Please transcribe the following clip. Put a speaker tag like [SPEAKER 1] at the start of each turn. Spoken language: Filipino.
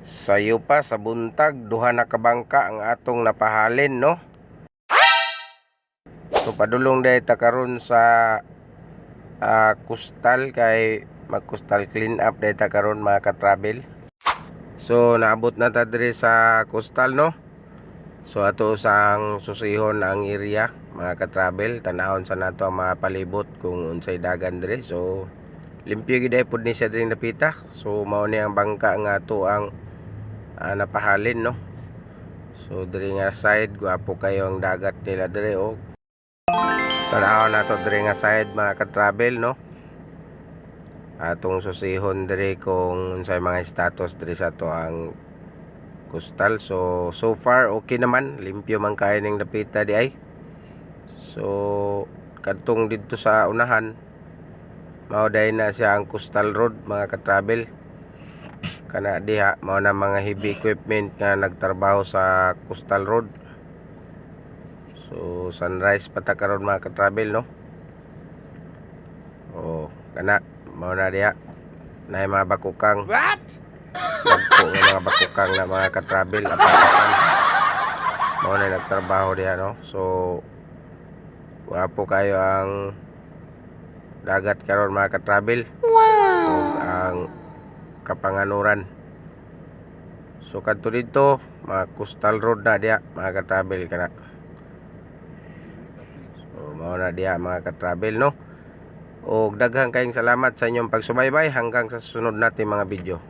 [SPEAKER 1] Sayo pa sa buntag, duha na kabangka ang atong napahalin, no? So padulong dahil ta karon sa kustal kay mag-kustal clean up dahil ta karon mga ka-travel. So naabot na ta diri sa kustal, no? So ato sang susihon ang area mga ka-travel, tanahon sa nato ang mga palibot kung unsay dagan diri. So limpyo gid ay pud ni siya diri napita. So mao ni ang bangka nga ato ang napahalin, no? So diri nga side guwapo kayo ang dagat nila diri, oh. Tanawon nato diri nga side mga ka-travel, no? Atong susihon diri kung unsay mga status diri sa to ang kustal. So far okay naman, limpyo man kay ning napita di ay. So kadtong didto sa unahan mao day na siya ang coastal road mga ka-travel. Kana diha mao na mga heavy equipment nga nagtrabaho sa coastal road. So sunrise pata karon mga ka-travel, no? Oh, kana mao na diha na mga bakukang. What? Dagko nga mga bakukang na mga ka-travel apatan. Mao na nagtrabaho diha, no? So wapo kayo ang dagat karon mga ka-travel. Wow. Ang Kapanganuran. So kadto dito mga coastal road na diha mga ka-travel kana. So mao na diha mga ka-travel, no? Og daghang kayong salamat sa inyong pagsubaybay hanggang sa susunod natin mga video.